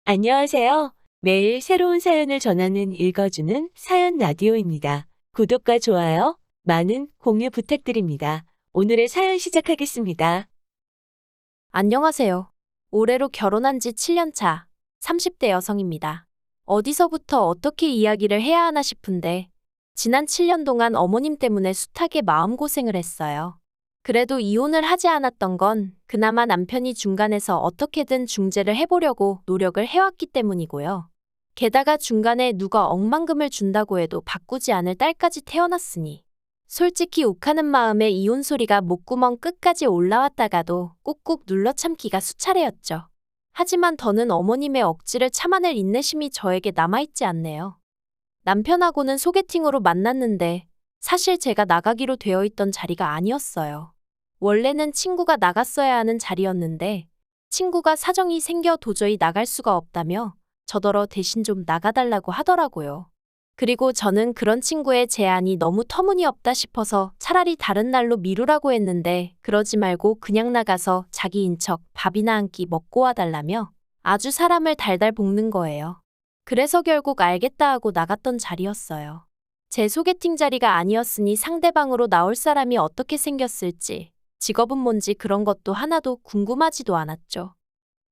안녕하세요. 매일 새로운 사연을 전하는 읽어주는 사연 라디오입니다. 구독과 좋아요, 많은 공유 부탁드립니다. 오늘의 사연 시작하겠습니다. 안녕하세요. 올해로 결혼한 지 7년 차, 30대 여성입니다. 어디서부터 어떻게 이야기를 해야 하나 싶은데, 지난 7년 동안 어머님 때문에 숱하게 마음고생을 했어요. 그래도 이혼을 하지 않았던 건 그나마 남편이 중간에서 어떻게든 중재를 해보려고 노력을 해왔기 때문이고요. 게다가 중간에 누가 억만금을 준다고 해도 바꾸지 않을 딸까지 태어났으니, 솔직히 욱하는 마음에 이혼 소리가 목구멍 끝까지 올라왔다가도 꾹꾹 눌러 참기가 수차례였죠. 하지만 더는 어머님의 억지를 참아낼 인내심이 저에게 남아있지 않네요. 남편하고는 소개팅으로 만났는데 사실 제가 나가기로 되어 있던 자리가 아니었어요. 원래는 친구가 나갔어야 하는 자리였는데 친구가 사정이 생겨 도저히 나갈 수가 없다며 저더러 대신 좀 나가달라고 하더라고요. 그리고 저는 그런 친구의 제안이 너무 터무니없다 싶어서 차라리 다른 날로 미루라고 했는데 그러지 말고 그냥 나가서 자기인 척 밥이나 한 끼 먹고 와달라며 아주 사람을 달달 볶는 거예요. 그래서 결국 알겠다 하고 나갔던 자리였어요. 제 소개팅 자리가 아니었으니 상대방으로 나올 사람이 어떻게 생겼을지, 직업은 뭔지 그런 것도 하나도 궁금하지도 않았죠.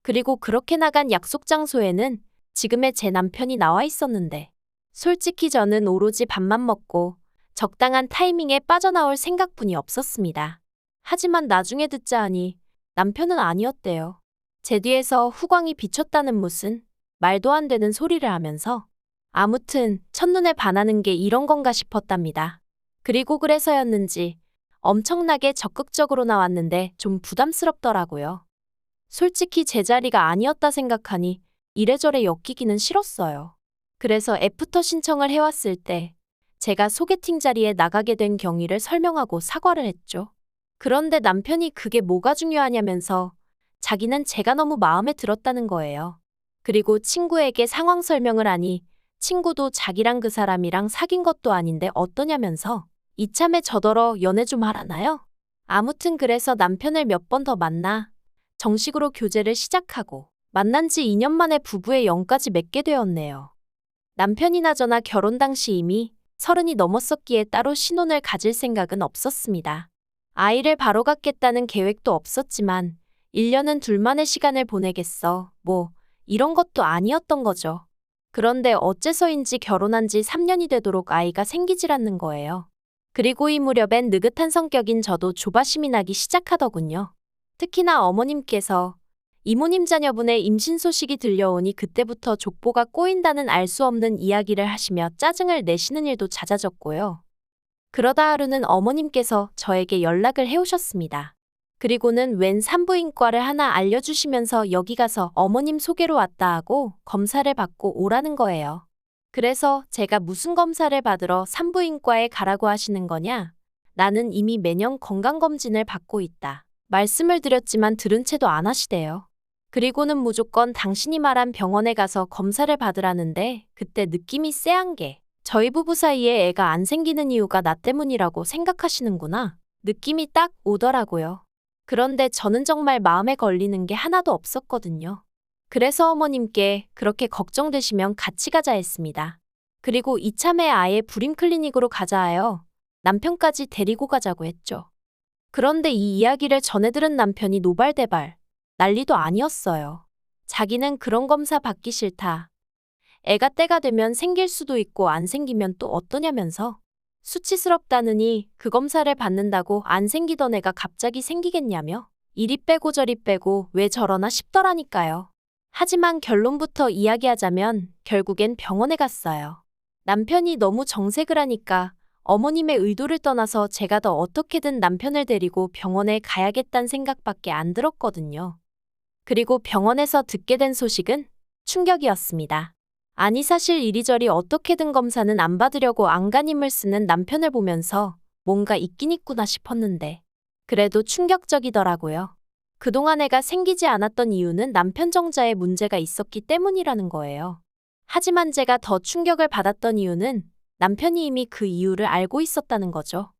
그리고 그렇게 나간 약속 장소에는 지금의 제 남편이 나와 있었는데 솔직히 저는 오로지 밥만 먹고 적당한 타이밍에 빠져나올 생각뿐이 없었습니다. 하지만 나중에 듣자 하니 남편은 아니었대요. 제 뒤에서 후광이 비쳤다는 무슨 말도 안 되는 소리를 하면서 아무튼 첫눈에 반하는 게 이런 건가 싶었답니다. 그리고 그래서였는지 엄청나게 적극적으로 나왔는데 좀 부담스럽더라고요. 솔직히 제 자리가 아니었다 생각하니 이래저래 엮이기는 싫었어요. 그래서 애프터 신청을 해왔을 때 제가 소개팅 자리에 나가게 된 경위를 설명하고 사과를 했죠. 그런데 남편이 그게 뭐가 중요하냐면서 자기는 제가 너무 마음에 들었다는 거예요. 그리고 친구에게 상황 설명을 하니 친구도 자기랑 그 사람이랑 사귄 것도 아닌데 어떠냐면서 이참에 저더러 연애 좀 하라나요? 아무튼 그래서 남편을 몇 번 더 만나 정식으로 교제를 시작하고 만난 지 2년 만에 부부의 영까지 맺게 되었네요. 남편이나 저나 결혼 당시 이미 30이 넘었었기에 따로 신혼을 가질 생각은 없었습니다. 아이를 바로 갖겠다는 계획도 없었지만 1년은 둘만의 시간을 보내겠어, 뭐 이런 것도 아니었던 거죠. 그런데 어째서인지 결혼한 지 3년이 되도록 아이가 생기질 않는 거예요. 그리고 이 무렵엔 느긋한 성격인 저도 조바심이 나기 시작하더군요. 특히나 어머님께서 이모님 자녀분의 임신 소식이 들려오니 그때부터 족보가 꼬인다는 알 수 없는 이야기를 하시며 짜증을 내시는 일도 잦아졌고요. 그러다 하루는 어머님께서 저에게 연락을 해오셨습니다. 그리고는 웬 산부인과를 하나 알려주시면서 여기 가서 어머님 소개로 왔다 하고 검사를 받고 오라는 거예요. 그래서 제가 무슨 검사를 받으러 산부인과에 가라고 하시는 거냐? 나는 이미 매년 건강검진을 받고 있다. 말씀을 드렸지만 들은 채도 안 하시대요. 그리고는 무조건 당신이 말한 병원에 가서 검사를 받으라는데 그때 느낌이 쎄한 게 저희 부부 사이에 애가 안 생기는 이유가 나 때문이라고 생각하시는구나. 느낌이 딱 오더라고요. 그런데 저는 정말 마음에 걸리는 게 하나도 없었거든요. 그래서 어머님께 그렇게 걱정되시면 같이 가자 했습니다. 그리고 이참에 아예 불임 클리닉으로 가자 하여 남편까지 데리고 가자고 했죠. 그런데 이 이야기를 전해 들은 남편이 노발대발 난리도 아니었어요. 자기는 그런 검사 받기 싫다. 애가 때가 되면 생길 수도 있고 안 생기면 또 어떠냐면서 수치스럽다느니 그 검사를 받는다고 안 생기던 애가 갑자기 생기겠냐며 이리 빼고 저리 빼고 왜 저러나 싶더라니까요. 하지만 결론부터 이야기하자면 결국엔 병원에 갔어요. 남편이 너무 정색을 하니까 어머님의 의도를 떠나서 제가 더 어떻게든 남편을 데리고 병원에 가야겠다는 생각밖에 안 들었거든요. 그리고 병원에서 듣게 된 소식은 충격이었습니다. 아니 사실 이리저리 어떻게든 검사는 안 받으려고 안간힘을 쓰는 남편을 보면서 뭔가 있긴 있구나 싶었는데 그래도 충격적이더라고요. 그동안 애가 생기지 않았던 이유는 남편 정자에 문제가 있었기 때문이라는 거예요. 하지만 제가 더 충격을 받았던 이유는 남편이 이미 그 이유를 알고 있었다는 거죠.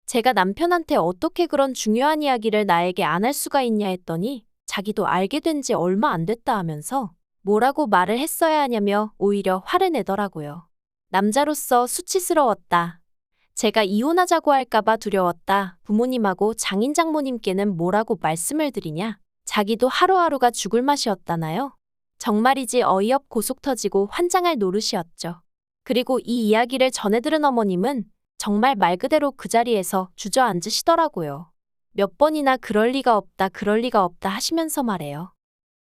제가 남편한테 어떻게 그런 중요한 이야기를 나에게 안 할 수가 있냐 했더니 자기도 알게 된 지 얼마 안 됐다 하면서 뭐라고 말을 했어야 하냐며 오히려 화를 내더라고요. 남자로서 수치스러웠다. 제가 이혼하자고 할까봐 두려웠다. 부모님하고 장인 장모님께는 뭐라고 말씀을 드리냐? 자기도 하루하루가 죽을 맛이었다나요? 정말이지 어이없 고속 터지고 환장할 노릇이었죠. 그리고 이 이야기를 전해들은 어머님은 정말 말 그대로 그 자리에서 주저앉으시더라고요. 몇 번이나 그럴 리가 없다, 그럴 리가 없다 하시면서 말해요.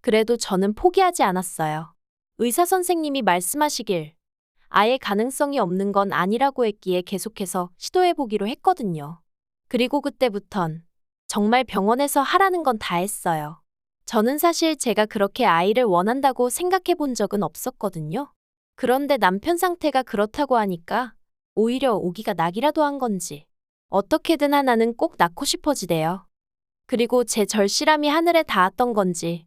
그래도 저는 포기하지 않았어요. 의사 선생님이 말씀하시길 아예 가능성이 없는 건 아니라고 했기에 계속해서 시도해보기로 했거든요. 그리고 그때부턴 정말 병원에서 하라는 건 다 했어요. 저는 사실 제가 그렇게 아이를 원한다고 생각해 본 적은 없었거든요. 그런데 남편 상태가 그렇다고 하니까 오히려 오기가 낙이라도 한 건지 어떻게든 하나는 꼭 낳고 싶어지대요. 그리고 제 절실함이 하늘에 닿았던 건지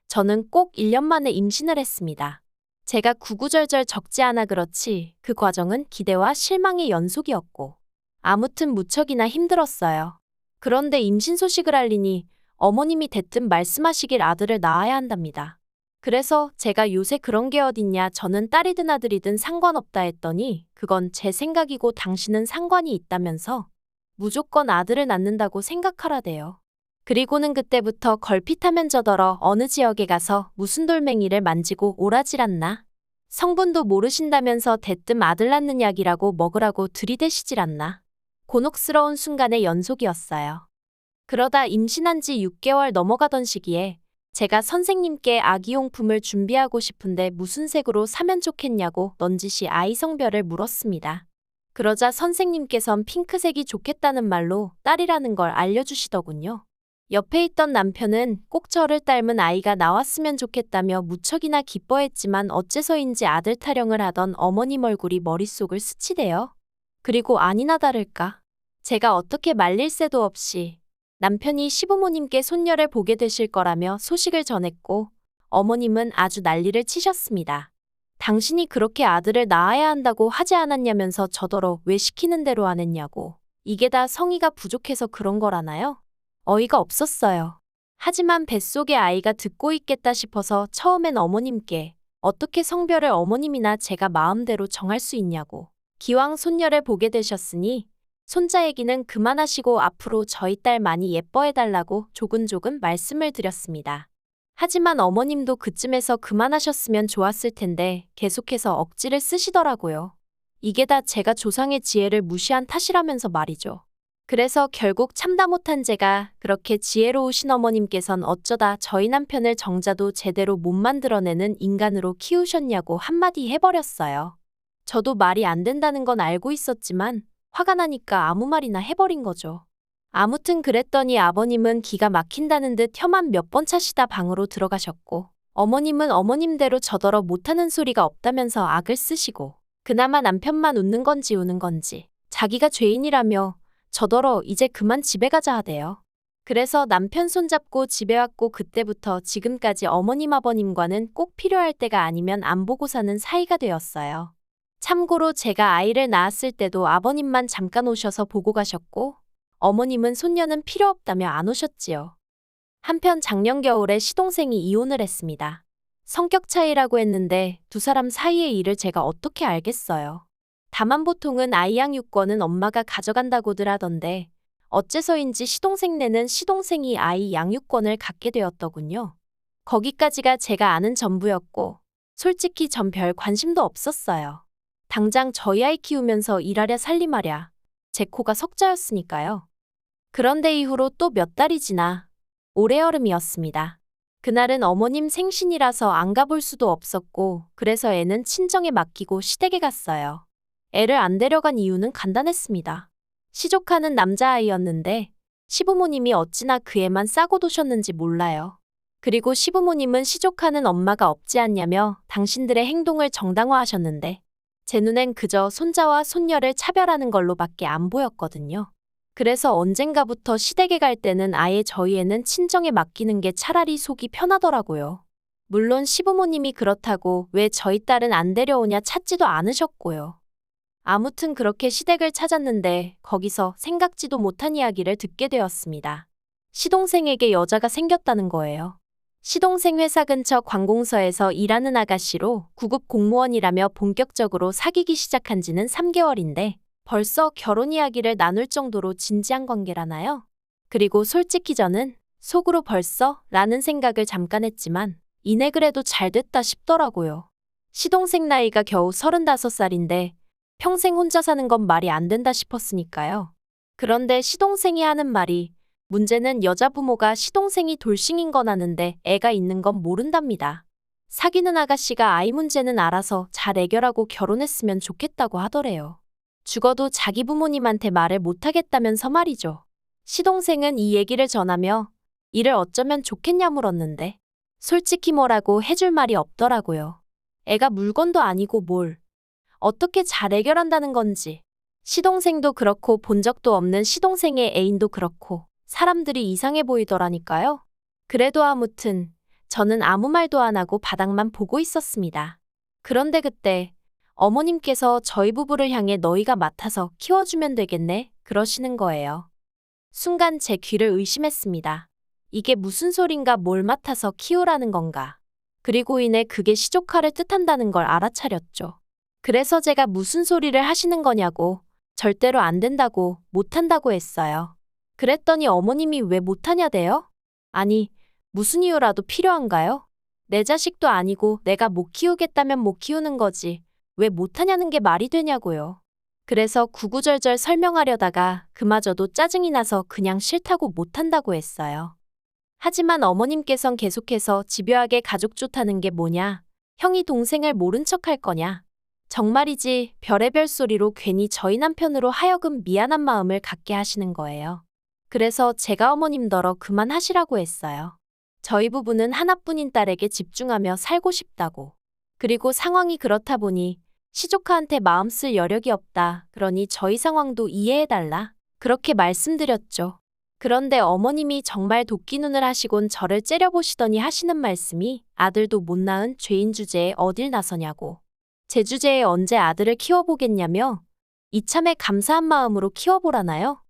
저는 꼭 1년 만에 임신을 했습니다. 제가 구구절절 적지 않아 그렇지 그 과정은 기대와 실망의 연속이었고 아무튼 무척이나 힘들었어요. 그런데 임신 소식을 알리니 어머님이 대뜸 말씀하시길 아들을 낳아야 한답니다. 그래서 제가 요새 그런 게 어딨냐, 저는 딸이든 아들이든 상관없다 했더니 그건 제 생각이고 당신은 상관이 있다면서 무조건 아들을 낳는다고 생각하라대요. 그리고는 그때부터 걸핏하면 저더러 어느 지역에 가서 무슨 돌멩이를 만지고 오라질 않나? 성분도 모르신다면서 대뜸 아들 낳는 약이라고 먹으라고 들이대시질 않나? 곤혹스러운 순간의 연속이었어요. 그러다 임신한 지 6개월 넘어가던 시기에 제가 선생님께 아기용품을 준비하고 싶은데 무슨 색으로 사면 좋겠냐고 넌지시 아이 성별을 물었습니다. 그러자 선생님께선 핑크색이 좋겠다는 말로 딸이라는 걸 알려주시더군요. 옆에 있던 남편은 꼭 저를 닮은 아이가 나왔으면 좋겠다며 무척이나 기뻐했지만 어째서인지 아들 타령을 하던 어머님 얼굴이 머릿속을 스치대요. 그리고 아니나 다를까 제가 어떻게 말릴 새도 없이 남편이 시부모님께 손녀를 보게 되실 거라며 소식을 전했고 어머님은 아주 난리를 치셨습니다. 당신이 그렇게 아들을 낳아야 한다고 하지 않았냐면서 저더러 왜 시키는 대로 안 했냐고. 이게 다 성의가 부족해서 그런 거라나요? 어이가 없었어요. 하지만 뱃속에 아이가 듣고 있겠다 싶어서 처음엔 어머님께 어떻게 성별을 어머님이나 제가 마음대로 정할 수 있냐고. 기왕 손녀를 보게 되셨으니 손자 얘기는 그만하시고 앞으로 저희 딸 많이 예뻐해달라고 조근조근 말씀을 드렸습니다. 하지만 어머님도 그쯤에서 그만하셨으면 좋았을 텐데 계속해서 억지를 쓰시더라고요. 이게 다 제가 조상의 지혜를 무시한 탓이라면서 말이죠. 그래서 결국 참다 못한 제가 그렇게 지혜로우신 어머님께선 어쩌다 저희 남편을 정자도 제대로 못 만들어내는 인간으로 키우셨냐고 한마디 해버렸어요. 저도 말이 안 된다는 건 알고 있었지만 화가 나니까 아무 말이나 해버린 거죠. 아무튼 그랬더니 아버님은 기가 막힌다는 듯 혀만 몇 번 차시다 방으로 들어가셨고 어머님은 어머님대로 저더러 못하는 소리가 없다면서 악을 쓰시고 그나마 남편만 웃는 건지 우는 건지 자기가 죄인이라며 저더러 이제 그만 집에 가자 하대요. 그래서 남편 손잡고 집에 왔고 그때부터 지금까지 어머님 아버님과는 꼭 필요할 때가 아니면 안 보고 사는 사이가 되었어요. 참고로 제가 아이를 낳았을 때도 아버님만 잠깐 오셔서 보고 가셨고 어머님은 손녀는 필요 없다며 안 오셨지요. 한편 작년 겨울에 시동생이 이혼을 했습니다. 성격 차이라고 했는데 두 사람 사이의 일을 제가 어떻게 알겠어요. 다만 보통은 아이 양육권은 엄마가 가져간다고들 하던데 어째서인지 시동생네는 시동생이 아이 양육권을 갖게 되었더군요. 거기까지가 제가 아는 전부였고 솔직히 전 별 관심도 없었어요. 당장 저희 아이 키우면서 일하랴 살림하랴 제 코가 석자였으니까요. 그런데 이후로 또 몇 달이 지나 올해 여름이었습니다. 그날은 어머님 생신이라서 안 가볼 수도 없었고 그래서 애는 친정에 맡기고 시댁에 갔어요. 애를 안 데려간 이유는 간단했습니다. 시족하는 남자아이였는데 시부모님이 어찌나 그 애만 싸고 도셨는지 몰라요. 그리고 시부모님은 시족하는 엄마가 없지 않냐며 당신들의 행동을 정당화하셨는데 제 눈엔 그저 손자와 손녀를 차별하는 걸로밖에 안 보였거든요. 그래서 언젠가부터 시댁에 갈 때는 아예 저희 애는 친정에 맡기는 게 차라리 속이 편하더라고요. 물론 시부모님이 그렇다고 왜 저희 딸은 안 데려오냐 찾지도 않으셨고요. 아무튼 그렇게 시댁을 찾았는데 거기서 생각지도 못한 이야기를 듣게 되었습니다. 시동생에게 여자가 생겼다는 거예요. 시동생 회사 근처 관공서에서 일하는 아가씨로 구급 공무원이라며 본격적으로 사귀기 시작한 지는 3개월인데 벌써 결혼 이야기를 나눌 정도로 진지한 관계라나요? 그리고 솔직히 저는 속으로 벌써 라는 생각을 잠깐 했지만 이내 그래도 잘 됐다 싶더라고요. 시동생 나이가 겨우 35살인데 평생 혼자 사는 건 말이 안 된다 싶었으니까요. 그런데 시동생이 하는 말이 문제는 여자 부모가 시동생이 돌싱인 건 아는데 애가 있는 건 모른답니다. 사귀는 아가씨가 아이 문제는 알아서 잘 해결하고 결혼했으면 좋겠다고 하더래요. 죽어도 자기 부모님한테 말을 못하겠다면서 말이죠. 시동생은 이 얘기를 전하며 이를 어쩌면 좋겠냐 물었는데 솔직히 뭐라고 해줄 말이 없더라고요. 애가 물건도 아니고 뭘 어떻게 잘 해결한다는 건지. 시동생도 그렇고 본 적도 없는 시동생의 애인도 그렇고 사람들이 이상해 보이더라니까요. 그래도 아무튼 저는 아무 말도 안 하고 바닥만 보고 있었습니다. 그런데 그때 어머님께서 저희 부부를 향해 너희가 맡아서 키워주면 되겠네 그러시는 거예요. 순간 제 귀를 의심했습니다. 이게 무슨 소린가 뭘 맡아서 키우라는 건가. 그리고 이내 그게 시조카를 뜻한다는 걸 알아차렸죠. 그래서 제가 무슨 소리를 하시는 거냐고 절대로 안 된다고 못한다고 했어요. 그랬더니 어머님이 왜 못하냐대요? 아니, 무슨 이유라도 필요한가요? 내 자식도 아니고 내가 못 키우겠다면 못 키우는 거지. 왜 못하냐는 게 말이 되냐고요. 그래서 구구절절 설명하려다가 그마저도 짜증이 나서 그냥 싫다고 못한다고 했어요. 하지만 어머님께선 계속해서 집요하게 가족 좋다는 게 뭐냐? 형이 동생을 모른 척 할 거냐? 정말이지 별의별 소리로 괜히 저희 남편으로 하여금 미안한 마음을 갖게 하시는 거예요. 그래서 제가 어머님더러 그만하시라고 했어요. 저희 부부는 하나뿐인 딸에게 집중하며 살고 싶다고. 그리고 상황이 그렇다 보니 시조카한테 마음 쓸 여력이 없다. 그러니 저희 상황도 이해해달라. 그렇게 말씀드렸죠. 그런데 어머님이 정말 도끼눈을 하시곤 저를 째려보시더니 하시는 말씀이 아들도 못 낳은 죄인 주제에 어딜 나서냐고. 제 주제에 언제 아들을 키워보겠냐며 이참에 감사한 마음으로 키워보라나요?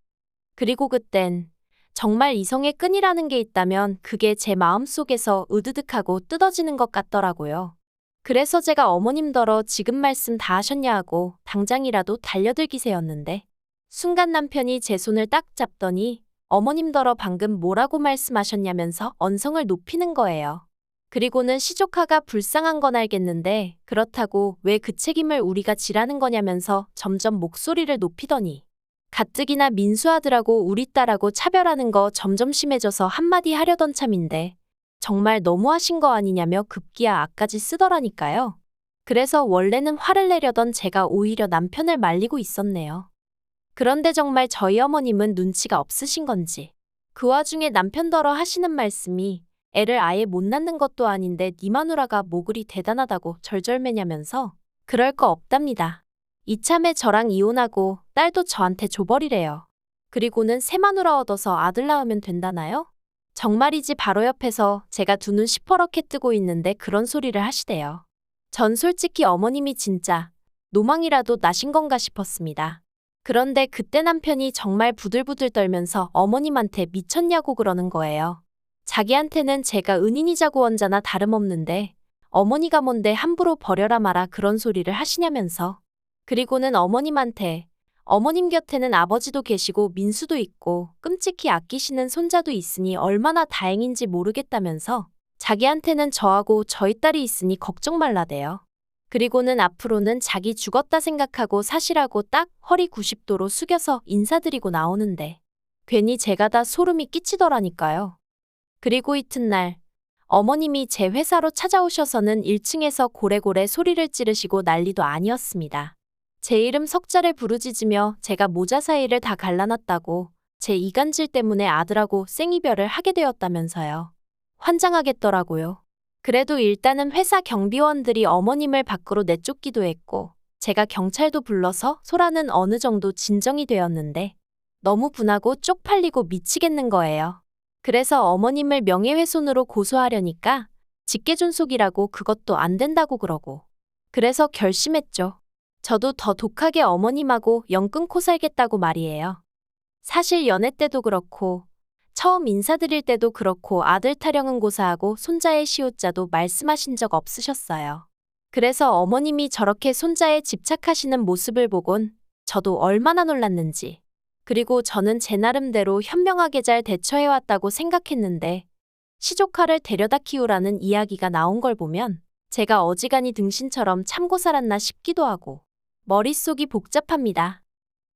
그리고 그땐 정말 이성의 끈이라는 게 있다면 그게 제 마음속에서 으드득하고 뜯어지는 것 같더라고요. 그래서 제가 어머님더러 지금 말씀 다 하셨냐 하고 당장이라도 달려들기세였는데 순간 남편이 제 손을 딱 잡더니 어머님더러 방금 뭐라고 말씀하셨냐면서 언성을 높이는 거예요. 그리고는 시조카가 불쌍한 건 알겠는데 그렇다고 왜 그 책임을 우리가 지라는 거냐면서 점점 목소리를 높이더니 가뜩이나 민수 아들하고 우리 딸하고 차별하는 거 점점 심해져서 한마디 하려던 참인데 정말 너무하신 거 아니냐며 급기야 악까지 쓰더라니까요. 그래서 원래는 화를 내려던 제가 오히려 남편을 말리고 있었네요. 그런데 정말 저희 어머님은 눈치가 없으신 건지 그 와중에 남편더러 하시는 말씀이 애를 아예 못 낳는 것도 아닌데 네 마누라가 뭐 그리 대단하다고 절절매냐면서 그럴 거 없답니다. 이참에 저랑 이혼하고 딸도 저한테 줘버리래요. 그리고는 새 마누라 얻어서 아들 낳으면 된다나요? 정말이지 바로 옆에서 제가 두 눈 시퍼렇게 뜨고 있는데 그런 소리를 하시대요. 전 솔직히 어머님이 진짜 노망이라도 나신 건가 싶었습니다. 그런데 그때 남편이 정말 부들부들 떨면서 어머님한테 미쳤냐고 그러는 거예요. 자기한테는 제가 은인이자 구원자나 다름없는데 어머니가 뭔데 함부로 버려라 마라 그런 소리를 하시냐면서. 그리고는 어머님한테 어머님 곁에는 아버지도 계시고 민수도 있고 끔찍히 아끼시는 손자도 있으니 얼마나 다행인지 모르겠다면서 자기한테는 저하고 저희 딸이 있으니 걱정 말라대요. 그리고는 앞으로는 자기 죽었다 생각하고 사시라고 딱 허리 90도로 숙여서 인사드리고 나오는데 괜히 제가 다 소름이 끼치더라니까요. 그리고 이튿날 어머님이 제 회사로 찾아오셔서는 1층에서 고래고래 소리를 찌르시고 난리도 아니었습니다. 제 이름 석자를 부르짖으며 제가 모자 사이를 다 갈라놨다고 제 이간질 때문에 아들하고 생이별을 하게 되었다면서요. 환장하겠더라고요. 그래도 일단은 회사 경비원들이 어머님을 밖으로 내쫓기도 했고 제가 경찰도 불러서 소라는 어느 정도 진정이 되었는데 너무 분하고 쪽팔리고 미치겠는 거예요. 그래서 어머님을 명예훼손으로 고소하려니까 직계존속이라고 그것도 안 된다고 그러고. 그래서 결심했죠. 저도 더 독하게 어머님하고 영 끊고 살겠다고 말이에요. 사실 연애 때도 그렇고 처음 인사드릴 때도 그렇고 아들 타령은 고사하고 손자의 시옷자도 말씀하신 적 없으셨어요. 그래서 어머님이 저렇게 손자에 집착하시는 모습을 보곤 저도 얼마나 놀랐는지. 그리고 저는 제 나름대로 현명하게 잘 대처해왔다고 생각했는데 시조카를 데려다 키우라는 이야기가 나온 걸 보면 제가 어지간히 등신처럼 참고 살았나 싶기도 하고 머릿속이 복잡합니다.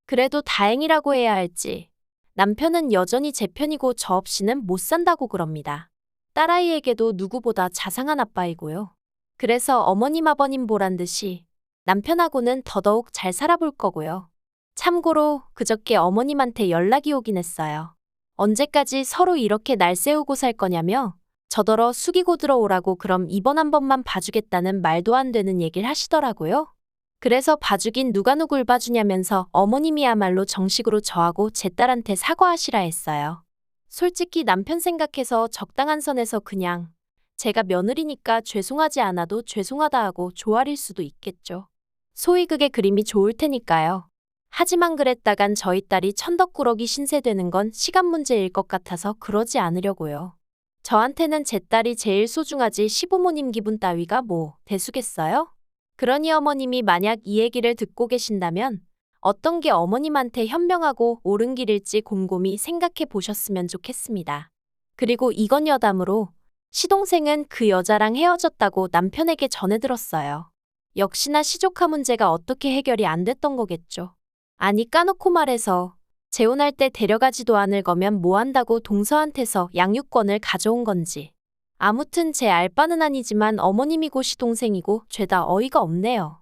그래도 다행이라고 해야 할지 남편은 여전히 제 편이고 저 없이는 못 산다고 그럽니다. 딸아이에게도 누구보다 자상한 아빠이고요. 그래서 어머님 아버님 보란 듯이 남편하고는 더더욱 잘 살아볼 거고요. 참고로 그저께 어머님한테 연락이 오긴 했어요. 언제까지 서로 이렇게 날 세우고 살 거냐며 저더러 숙이고 들어오라고 그럼 이번 한 번만 봐주겠다는 말도 안 되는 얘기를 하시더라고요. 그래서 봐주긴 누가 누굴 봐주냐면서 어머님이야말로 정식으로 저하고 제 딸한테 사과하시라 했어요. 솔직히 남편 생각해서 적당한 선에서 그냥 제가 며느리니까 죄송하지 않아도 죄송하다 하고 조아릴 수도 있겠죠. 소위 그게 그림이 좋을 테니까요. 하지만 그랬다간 저희 딸이 천덕꾸러기 신세되는 건 시간 문제일 것 같아서 그러지 않으려고요. 저한테는 제 딸이 제일 소중하지 시부모님 기분 따위가 뭐 대수겠어요? 그러니 어머님이 만약 이 얘기를 듣고 계신다면 어떤 게 어머님한테 현명하고 옳은 길일지 곰곰이 생각해 보셨으면 좋겠습니다. 그리고 이건 여담으로 시동생은 그 여자랑 헤어졌다고 남편에게 전해 들었어요. 역시나 시조카 문제가 어떻게 해결이 안 됐던 거겠죠. 아니 까놓고 말해서 재혼할 때 데려가지도 않을 거면 뭐 한다고 동서한테서 양육권을 가져온 건지. 아무튼 제 알바는 아니지만 어머님이고 시동생이고 죄다 어이가 없네요.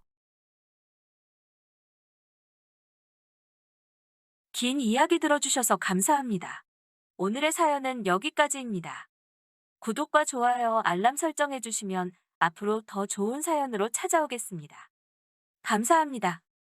긴 이야기 들어주셔서 감사합니다. 오늘의 사연은 여기까지입니다. 구독과 좋아요, 알람 설정해주시면 앞으로 더 좋은 사연으로 찾아오겠습니다. 감사합니다.